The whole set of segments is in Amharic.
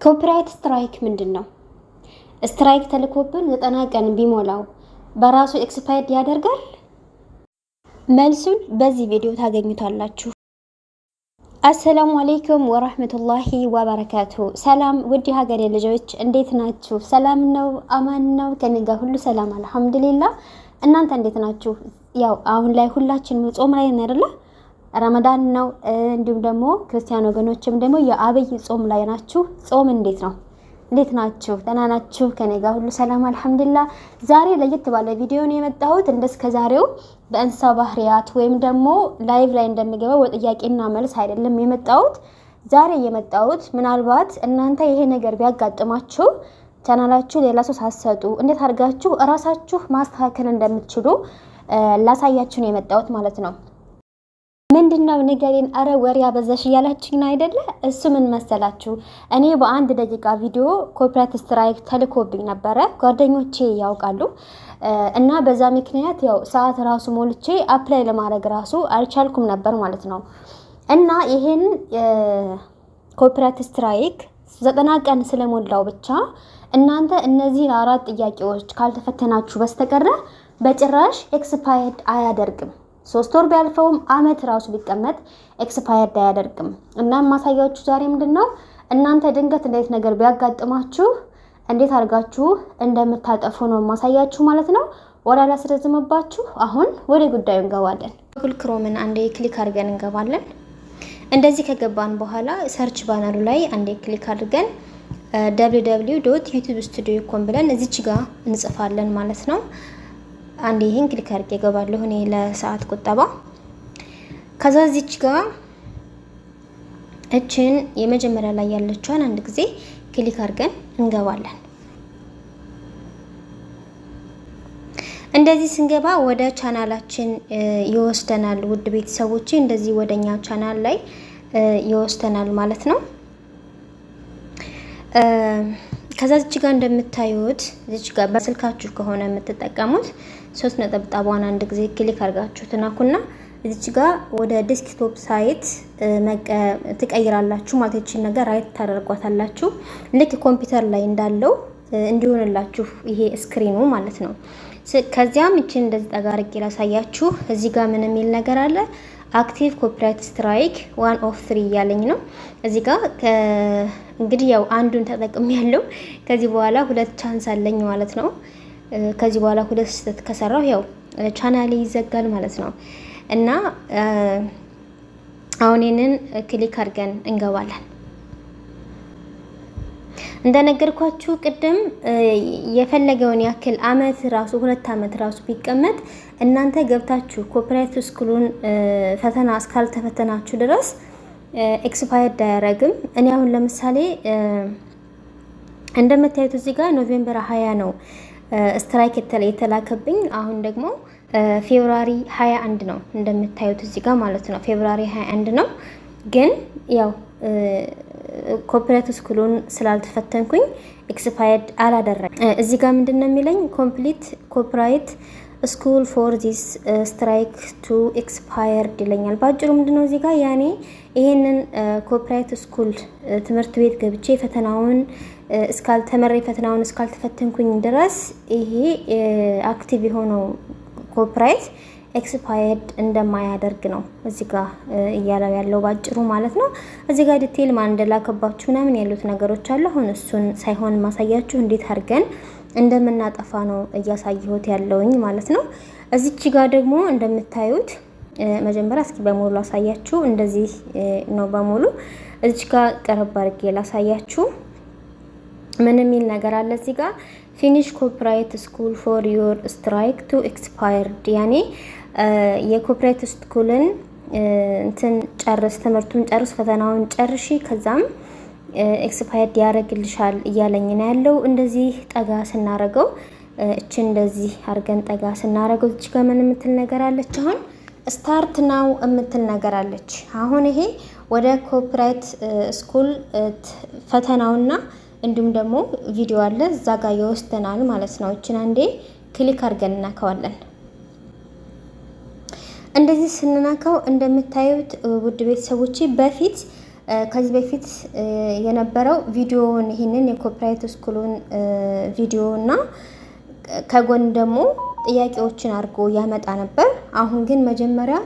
ኮፒራይት ስትራይክ ምንድነው? ስትራይክ ተልኮብን 90 ቀን ቢሞላው በራሱ ኤክስፓየርድ ያደርጋል? መልሱን በዚህ ቪዲዮ ታገኙታላችሁ። አሰላሙ አለይኩም ወራህመቱላሂ ወበረካቱ። ሰላም ውድ ሀገሬ ልጆች እንዴት ናችሁ? ሰላም ነው? አማን ነው? ከኔ ጋር ሁሉ ሰላም አልሐምዱሊላህ። እናንተ እንዴት ናችሁ? ያው አሁን ላይ ሁላችንም ጾም ላይ ነን አይደል? ረመዳን ነው። እንዲሁም ደግሞ ክርስቲያን ወገኖችም ደግሞ የአብይ ጾም ላይ ናችሁ። ጾም እንዴት ነው? እንዴት ናችሁ? ደህና ናችሁ? ከኔ ጋር ሁሉ ሰላም አልሐምዱሊላህ። ዛሬ ለየት ባለ ቪዲዮ ነው የመጣሁት። እንደስከዛሬው በእንስሳ ባህሪያት ወይም ደግሞ ላይቭ ላይ እንደሚገባው ጥያቄና መልስ አይደለም የመጣሁት። ዛሬ የመጣሁት ምናልባት እናንተ ይሄ ነገር ቢያጋጥማችሁ ቻናላችሁ ሌላ ሰው ሳትሰጡ እንዴት አድርጋችሁ እራሳችሁ ማስተካከል እንደምትችሉ ላሳያችሁ ነው የመጣሁት ማለት ነው። ምንድነው ንገሪን፣ አረ ወሬ አበዛሽ እያላችሁኝ አይደለ? እሱ ምን መሰላችሁ፣ እኔ በአንድ ደቂቃ ቪዲዮ ኮፒራይት ስትራይክ ተልኮብኝ ነበረ። ጓደኞቼ ያውቃሉ እና በዛ ምክንያት ያው ሰዓት ራሱ ሞልቼ አፕላይ ለማድረግ ራሱ አልቻልኩም ነበር ማለት ነው። እና ይሄን ኮፒራይት ስትራይክ 90 ቀን ስለሞላው ብቻ እናንተ እነዚህን 4 ጥያቄዎች ካልተፈተናችሁ በስተቀር በጭራሽ ኤክስፓየርድ አያደርግም። 3 ወር ቢያልፈውም አመት ራሱ ቢቀመጥ ኤክስፓየርድ አያደርግም። እና ማሳያችሁ ዛሬ ምንድነው እናንተ ድንገት እንዴት ነገር ቢያጋጥማችሁ እንዴት አድርጋችሁ እንደምታጠፉ ነው ማሳያችሁ ማለት ነው። ወራ ላስረዝምባችሁ። አሁን ወደ ጉዳዩ እንገባለን። ጉግል ክሮምን አንዴ ክሊክ አድርገን እንገባለን። እንደዚህ ከገባን በኋላ ሰርች ባነሩ ላይ አንዴ ክሊክ አድርገን www.youtubestudio.com ብለን እዚች ጋር እንጽፋለን ማለት ነው። አንዴ ይሄን ክሊክ አድርጌ እገባለሁ እኔ ለሰዓት ቁጠባ። ከዛ እዚች ጋር እችን የመጀመሪያ ላይ ያለችውን አንድ ጊዜ ክሊክ አድርገን እንገባለን። እንደዚህ ስንገባ ወደ ቻናላችን ይወስደናል። ውድ ቤተሰቦቼ እንደዚህ ወደኛ ቻናል ላይ ይወስደናል ማለት ነው። ከዛ እዚህ ጋር እንደምታዩት እዚህ ጋር በስልካችሁ ከሆነ የምትጠቀሙት 3 ነጥብጣቧን አንድ ጊዜ ክሊክ አድርጋችሁ ትናኩና እዚህ ጋር ወደ ዴስክቶፕ ሳይት ትቀይራላችሁ ማለት እቺ ነገር ራይት ታደርጓታላችሁ። ልክ ኮምፒውተር ላይ እንዳለው እንዲሆንላችሁ ይሄ ስክሪኑ ማለት ነው። ከዚያም እቺን እንደዚህ ጠጋርቄ ላሳያችሁ። እዚህ ጋር ምን የሚል ነገር አለ? አክቲቭ ኮፒራይት ስትራይክ 1 of 3 ያለኝ ነው። እዚህ ጋር እንግዲህ ያው አንዱን ተጠቅም ያለው ከዚህ በኋላ 2 ቻንስ አለኝ ማለት ነው። ከዚህ በኋላ 2 ስህተት ከሰራው ያው ቻናሌ ይዘጋል ማለት ነው። እና አሁን ይሄንን ክሊክ አድርገን እንገባለን። እንደነገርኳችሁ ቅድም የፈለገውን ያክል አመት ራሱ 2 አመት ራሱ ቢቀመጥ እናንተ ገብታችሁ ኮፒራይት ስኩሉን ፈተና እስካልተፈተናችሁ ድረስ ኤክስፓየርድ አያደርግም። እኔ አሁን ለምሳሌ እንደምታዩት እዚህ ጋር ኖቬምበር 20 ነው ስትራይክ የተላከብኝ። አሁን ደግሞ ፌብሩዋሪ 21 ነው እንደምታዩት እዚህ ጋር ማለት ነው። ፌብሩዋሪ 21 ነው። ግን ያው ኮፒራይት ስኩሉን ስላልተፈተንኩኝ ኤክስፓየርድ አላደረገ። እዚህ ጋር ምንድነው የሚለኝ? ኮምፕሊት ኮፒራይት ስኩል ፎር ዚስ ስትራይክ ቱ ኤክስፓየርድ ይለኛል። ባጭሩ ምንድነው እዚህ ጋር ያኔ ይሄንን ኮፒራይት ስኩል ትምህርት ቤት ገብቼ ፈተናውን እስካልተመረ ፈተናውን እስካልተፈተንኩኝ ድረስ ይሄ አክቲቭ የሆነው ኮፒራይት ኤክስፓየርድ እንደማያደርግ ነው እዚህ ጋር እያለው ያለው ባጭሩ ማለት ነው። እዚህ ጋር ዲቴል ማን እንደላከባችሁ ምናምን ያሉት ነገሮች አሉ። አሁን እሱን ሳይሆን ማሳያችሁ እንዴት አድርገን እንደምናጠፋ ነው እያሳየሁት ያለውኝ ማለት ነው። እዚች ጋር ደግሞ እንደምታዩት መጀመሪያ እስኪ በሙሉ አሳያችሁ። እንደዚህ ነው በሙሉ። እዚች ጋር ቀረብ አድርጌ ላሳያችሁ። ምን የሚል ነገር አለ እዚህ ጋር? ፊኒሽ ኮፒራይት ስኩል ፎር ዩር ስትራይክ ቱ ኤክስፓየርድ ያኔ የኮፒራይት ስኩልን እንትን ጨርስ፣ ትምህርቱን ጨርስ፣ ፈተናውን ጨርሺ፣ ከዛም ኤክስፓየርድ ያደርግልሻል እያለኝ ነው ያለው። እንደዚህ ጠጋ ስናረገው እቺ እንደዚህ አርገን ጠጋ ስናረገው እዚህ ጋር ምን የምትል ነገር አለች? አሁን ስታርት ናው የምትል ነገር አለች። አሁን ይሄ ወደ ኮፒራይት ስኩል ፈተናውና እንዲሁም ደግሞ ቪዲዮ አለ እዛ ጋር ይወስደናል ማለት ነው። እቺን አንዴ ክሊክ አድርገን እናከዋለን። እንደዚህ ስንናከው እንደምታዩት ውድ ቤተሰቦቼ በፊት ከዚህ በፊት የነበረው ቪዲዮውን ይሄንን የኮፒራይት ስኩሉን ቪዲዮ እና ከጎን ደግሞ ጥያቄዎችን አድርጎ ያመጣ ነበር። አሁን ግን መጀመሪያ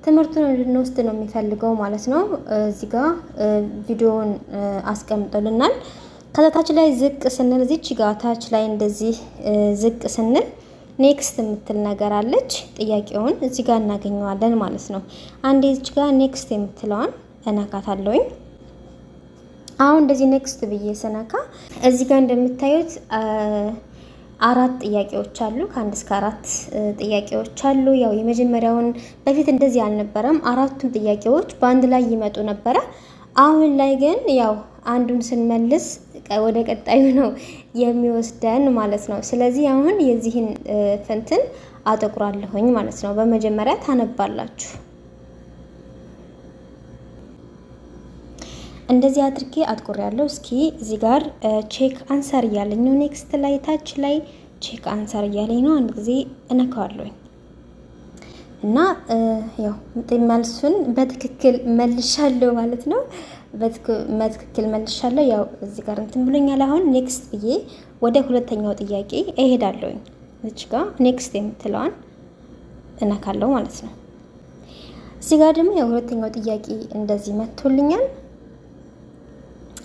ትምህርቱን እንድንወስድ ነው የሚፈልገው ማለት ነው። እዚህ ጋር ቪዲዮውን አስቀምጦልናል። ከዛ ታች ላይ ዝቅ ስንል እዚች ጋር ታች ላይ እንደዚህ ዝቅ ስንል ኔክስት የምትል ነገር አለች። ጥያቄውን እዚህ ጋር እናገኘዋለን ማለት ነው። አንዴ እዚች ጋር ኔክስት የምትለዋን እነካታለሁኝ። አሁን እንደዚህ ኔክስት ብዬ ስነካ እዚህ ጋር እንደምታዩት 4 ጥያቄዎች አሉ። ከ1 እስከ 4 ጥያቄዎች አሉ። ያው የመጀመሪያውን በፊት እንደዚህ አልነበረም። 4ቱም ጥያቄዎች በአንድ ላይ ይመጡ ነበረ። አሁን ላይ ግን ያው አንዱን ስንመልስ ወደ ቀጣዩ ነው የሚወስደን ማለት ነው። ስለዚህ አሁን የዚህን ፈንትን አጠቁራለሁኝ ማለት ነው። በመጀመሪያ ታነባላችሁ። እንደዚህ አድርጌ አጥቁሬያለሁ። እስኪ እዚህ ጋር ቼክ አንሰር እያለኝ ነው። ኔክስት ላይ ታች ላይ ቼክ አንሰር እያለኝ ነው። አንድ ጊዜ እነካዋለሁ እና ያው መልሱን በትክክል መልሻለሁ ማለት ነው። በትክክል መልሻለሁ። ያው እዚህ ጋር እንትን ብሎኛል። አሁን ኔክስት ብዬ ወደ ሁለተኛው ጥያቄ እሄዳለሁኝ። እዚህ ጋር ኔክስት የምትለዋን እነካለሁ ማለት ነው። እዚህ ጋር ደግሞ የሁለተኛው ጥያቄ እንደዚህ መጥቶልኛል።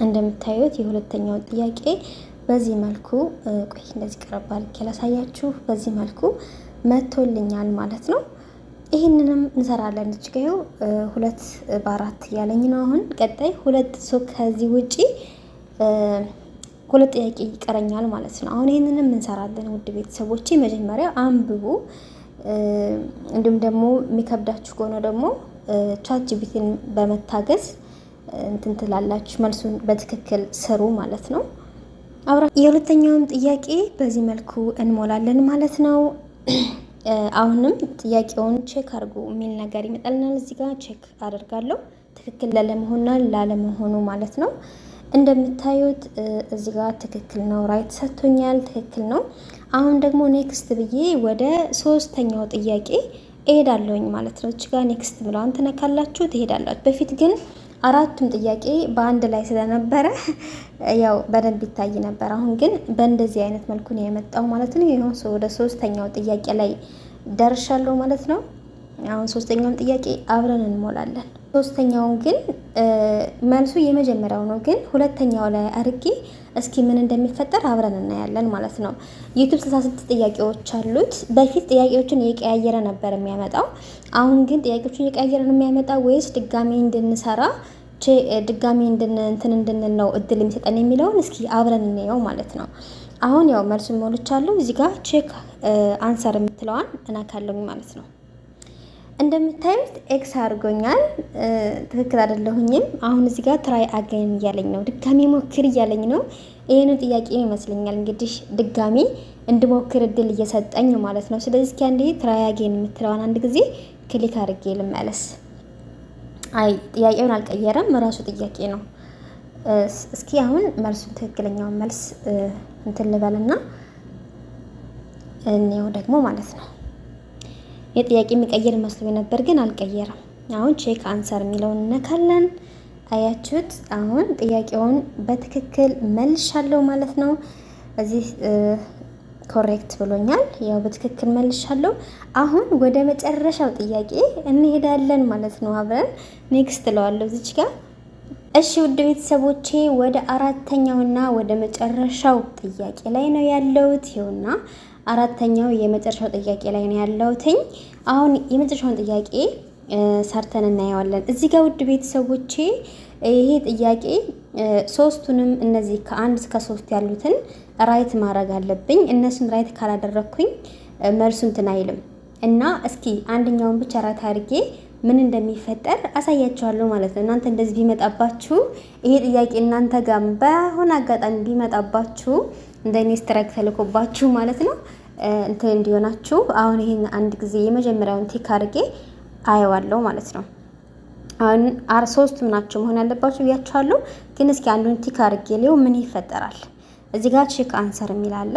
እንደምታዩት የሁለተኛው ጥያቄ በዚህ መልኩ ቆይ እንደዚህ ቀረብ አድርጌ ላሳያችሁ። በዚህ መልኩ መጥቶልኛል ማለት ነው። ይሄንንም እንሰራለን። እጅጋው 2 በ4 ያለኝ ነው። አሁን ቀጣይ 2 ሶ ከዚህ ውጪ 2 ጥያቄ ይቀረኛል ማለት ነው። አሁን ይሄንንም እንሰራለን። ውድ ቤተሰቦቼ መጀመሪያ አንብቡ። እንዲሁም ደግሞ የሚከብዳችሁ ከሆነ ደግሞ ቻት ጂፒቲን በመታገዝ እንትን ትላላችሁ። መልሱን በትክክል ስሩ ማለት ነው። የሁለተኛውም ጥያቄ በዚህ መልኩ እንሞላለን ማለት ነው። አሁንም ጥያቄውን ቼክ አድርጉ የሚል ነገር ይመጣልናል። እዚህ ጋር ቼክ አደርጋለሁ ትክክል ለመሆንና ላለመሆኑ ማለት ነው። እንደምታዩት እዚህ ጋር ትክክል ነው፣ ራይት ሰጥቶኛል፣ ትክክል ነው። አሁን ደግሞ ኔክስት ብዬ ወደ 3ኛው ጥያቄ እሄዳለሁኝ ማለት ነው። እዚህ ጋር ኔክስት ብለዋን ትነካላችሁ ትሄዳላችሁ። በፊት ግን 4ቱም ጥያቄ በአንድ ላይ ስለነበረ ያው በደንብ ይታይ ነበር። አሁን ግን በእንደዚህ አይነት መልኩ ነው የመጣው ማለት ነው። ይሄው ወደ 3ኛው ጥያቄ ላይ ደርሻለሁ ማለት ነው። አሁን 3ኛውን ጥያቄ አብረን እንሞላለን። 3ኛውን ግን መልሱ የመጀመሪያው ነው፣ ግን 2ኛው ላይ አድርጌ እስኪ ምን እንደሚፈጠር አብረን እናያለን ማለት ነው። ዩቲዩብ 66 ጥያቄዎች አሉት። በፊት ጥያቄዎችን እየቀያየረ ነበር የሚያመጣው። አሁን ግን ጥያቄዎችን እየቀያየረ ነው የሚያመጣው ወይስ ድጋሚ እንድንሰራ ድጋሚ እንድንል ነው እድል የሚሰጠን የሚለውን እስኪ አብረን እንየው ማለት ነው። አሁን ያው መልሱን ሞልቻለሁ። እዚህ ጋር ቼክ አንሰር የምትለዋን እናካለሁኝ ማለት ነው። እንደምታዩት ኤክስ አድርጎኛል። ትክክል አይደለሁኝም። አሁን እዚህ ጋር ትራይ አገን እያለኝ ነው፣ ድጋሚ ሞክር እያለኝ ነው። ይሄን ጥያቄ ይመስለኛል እንግዲህ ድጋሚ እንድሞክር እድል እየሰጠኝ ማለት ነው። ስለዚህ እስኪ አንዴ ትራይ አገን የምትለዋን አንድ ጊዜ ክሊክ አድርጌ ልመለስ። አይ ጥያቄውን አልቀየረም፣ ራሱ ጥያቄ ነው። እስኪ አሁን መልሱን ትክክለኛውን መልስ እንትን ልበልና እኔው ደግሞ ማለት ነው። የጥያቄ የሚቀየር መስሎ ነበር ግን አልቀየረም። አሁን ቼክ አንሰር የሚለውን እነካለን። አያችሁት? አሁን ጥያቄውን በትክክል መልሻለሁ ማለት ነው። እዚህ ኮሬክት ብሎኛል። ያው በትክክል መልሻለሁ። አሁን ወደ መጨረሻው ጥያቄ እንሄዳለን ማለት ነው። አብረን ኔክስት ለዋለሁ እዚች ጋር። እሺ ውድ ቤተሰቦቼ ወደ 4ኛውና ወደ መጨረሻው ጥያቄ ላይ ነው ያለሁት። ይኸውና 4ኛው የመጨረሻው ጥያቄ ላይ ነው ያለሁት። አሁን የመጨረሻውን ጥያቄ ሰርተን እናየዋለን። እዚህ ጋር ውድ ቤተሰቦቼ ይሄ ጥያቄ 3ቱንም እነዚህ ከ1 እስከ 3 ያሉትን ራይት ማድረግ አለብኝ። እነሱን ራይት ካላደረኩኝ መልሱ እንትን አይልም እና እስኪ አንደኛውን ብቻ ራይት አድርጌ ምን እንደሚፈጠር አሳያችኋለሁ ማለት ነው። እናንተ እንደዚህ ቢመጣባችሁ ይሄ ጥያቄ እናንተ ጋር በሆነ አጋጣሚ ቢመጣባችሁ እንደኔ ስትራይክ ተልኮባችሁ ማለት ነው እንትን እንዲሆናችሁ አሁን ይሄን አንድ ጊዜ የመጀመሪያውን ቲክ አድርጌ አየዋለሁ ማለት ነው። አሁን 3ቱም ናቸው መሆን ያለባችሁ ብያችኋለሁ። ግን እስኪ አንዱን ቲክ አድርጌ ሊው ምን ይፈጠራል። እዚህ ጋር ቼክ አንሰር የሚል አለ።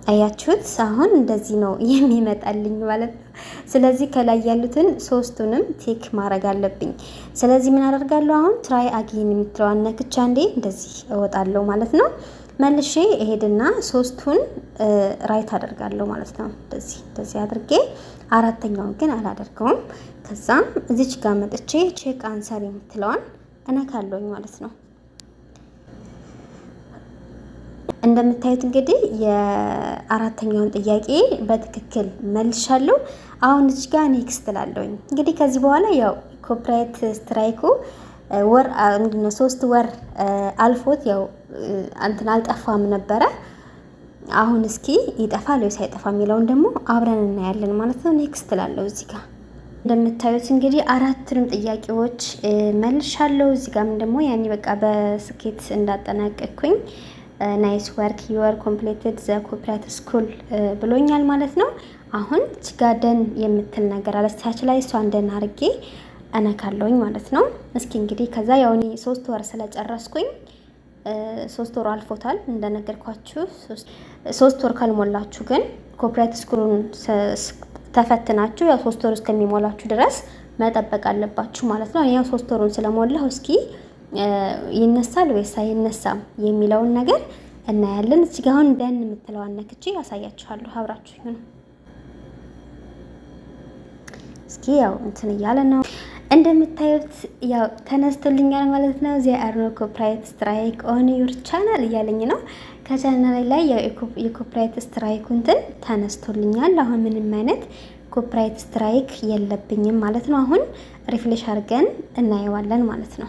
አያችሁት? አሁን እንደዚህ ነው የሚመጣልኝ ማለት ነው። ስለዚህ ከላይ ያሉትን ሶስቱንም ቴክ ማድረግ አለብኝ። ስለዚህ ምን አደርጋለሁ? አሁን ትራይ አጌን የምትለዋን ነክቻ እንዴ እንደዚህ እወጣለሁ ማለት ነው። መልሼ እሄድና ሶስቱን ራይት አደርጋለሁ ማለት ነው። እንደዚህ አድርጌ አራተኛውን ግን አላደርገውም። ከዛም እዚች ጋር መጥቼ ቼክ አንሰር የምትለዋን እነካለሁኝ ማለት ነው። እንደምታዩት እንግዲህ የአራተኛውን ጥያቄ በትክክል መልሻለሁ። አሁን እዚህ ጋር ኔክስት ላለሁኝ እንግዲህ ከዚህ በኋላ ያው ኮፒራይት ስትራይኩ ወር ምንድነው 3 ወር አልፎት ያው እንትን አልጠፋም ነበረ። አሁን እስኪ ይጠፋል ወይስ አይጠፋም የሚለውን ደግሞ አብረን እናያለን ማለት ነው። ኔክስት ላለሁ እዚህ ጋር እንደምታዩት እንግዲህ አራቱንም ጥያቄዎች መልሻለሁ። እዚህ ጋርም ደግሞ ያኔ በቃ በስኬት እንዳጠናቀቅኩኝ ናይስ ወርክ ዩ አር ኮምፕሊትድ ዘ ኮፒራይት ስኩል ብሎኛል ማለት ነው። አሁን እዚህ ጋር ደን የምትል ነገር አለች ላይ እሷን ደን አድርጌ እነካለሁኝ ማለት ነው። እስኪ እንግዲህ ከዛ ያው እኔ 3 ወር ስለጨረስኩኝ 3 ወር አልፎታል እንደነገርኳችሁ። 3 ወር ካልሞላችሁ ግን ኮፒራይት ስኩሉን ተፈትናችሁ ያው 3 ወር እስከሚሞላችሁ ድረስ መጠበቅ አለባችሁ ማለት ነው። ያው 3 ወሩን ስለሞላው እስኪ ይነሳል ወይስ አይነሳም የሚለውን ነገር እናያለን። እዚህ ጋር አሁን ደን የምትለዋን ነክቼ ያሳያችኋለሁ። አብራችሁ ነው እስኪ ያው እንትን እያለ ነው እንደምታዩት ያው ተነስቶልኛል ማለት ነው። ዚ አር ኖ ኮፒራይት ስትራይክ ኦን ዩር ቻናል እያለኝ ነው። ከቻናል ላይ ያው የኮፒራይት ስትራይክ እንትን ተነስቶልኛል። አሁን ምንም አይነት ኮፒራይት ስትራይክ የለብኝም ማለት ነው። አሁን ሪፍሬሽ አድርገን እናየዋለን ማለት ነው።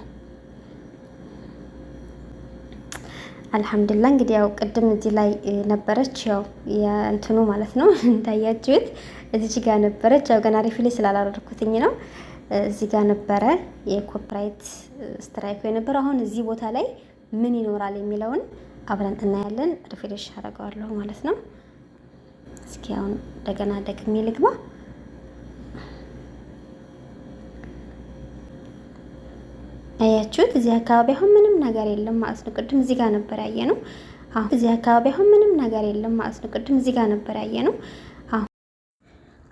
አልহামዱሊላህ እንግዲህ ያው ቅድም እዚህ ላይ ነበረች ያው የእንትኑ ማለት ነው እንዳያችሁት እዚህ ጋር ነበረች። ያው ገና ሪፍሬሽ ስላላደረኩትኝ ነው እዚህ ጋር ነበረ የኮፒራይት ስትራይክ የነበረ። አሁን እዚህ ቦታ ላይ ምን ይኖራል የሚለውን አብረን እናያለን። ሪፍሬሽ አደርገዋለሁ ማለት ነው። እስኪ አሁን እንደገና ደግሜ ልግባ። አያችሁት? እዚህ አካባቢ አሁን ምንም ነገር የለም ማለት ነው። ቅድም እዚህ ጋር ነበር ያየነው። አሁን እዚህ አካባቢ አሁን ምንም ነገር የለም ማለት ነው። ቅድም እዚህ ጋር ነበር ያየነው።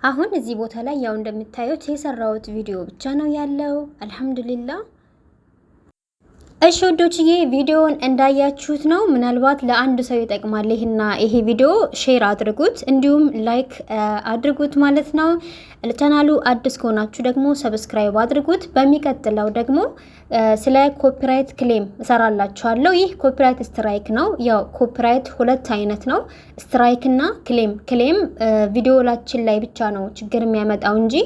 አሁን እዚህ ቦታ ላይ ያው እንደምታዩት የሰራሁት ቪዲዮ ብቻ ነው ያለው። አልহামዱሊላህ። እሺ ወዶችዬ ቪዲዮውን እንዳያችሁት ነው። ምናልባት ለአንድ ሰው ይጠቅማል ይሄ ቪዲዮ ሼር አድርጉት፣ እንዲሁም ላይክ አድርጉት ማለት ነው። ለቻናሉ አዲስ ከሆናችሁ ደግሞ ሰብስክራይብ አድርጉት። በሚቀጥለው ደግሞ ስለ ኮፒራይት ክሌም እሰራላችኋለሁ። ይህ ኮፒራይት ስትራይክ ነው። ያው ኮፒራይት ሁለት አይነት ነው፣ ስትራይክ እና ክሌም። ክሌም ቪዲዮላችን ላይ ብቻ ነው ችግር የሚያመጣው እንጂ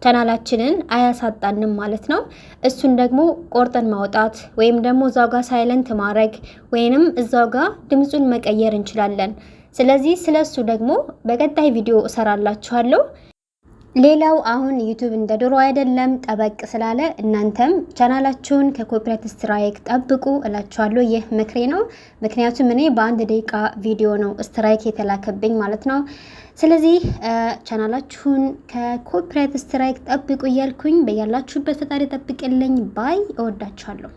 ቻናላችንን አያሳጣንም ማለት ነው። እሱን ደግሞ ቆርጠን ማውጣት ወይም ደግሞ እዛው ጋር ሳይለንት ማድረግ ወይንም እዛው ጋር ድምጹን መቀየር እንችላለን። ስለዚህ ስለሱ ደግሞ በቀጣይ ቪዲዮ እሰራላችኋለሁ። ሌላው አሁን ዩቲዩብ እንደ ድሮ አይደለም፣ ጠበቅ ስላለ እናንተም ቻናላችሁን ከኮፒራይት ስትራይክ ጠብቁ እላችኋለሁ። ይህ ምክሬ ነው። ምክንያቱም እኔ በ1 ደቂቃ ቪዲዮ ነው ስትራይክ የተላከብኝ ማለት ነው። ስለዚህ ቻናላችሁን ከኮፒራይት ስትራይክ ጠብቁ እያልኩኝ በያላችሁበት ፈጣሪ ጠብቅልኝ ባይ። እወዳችኋለሁ።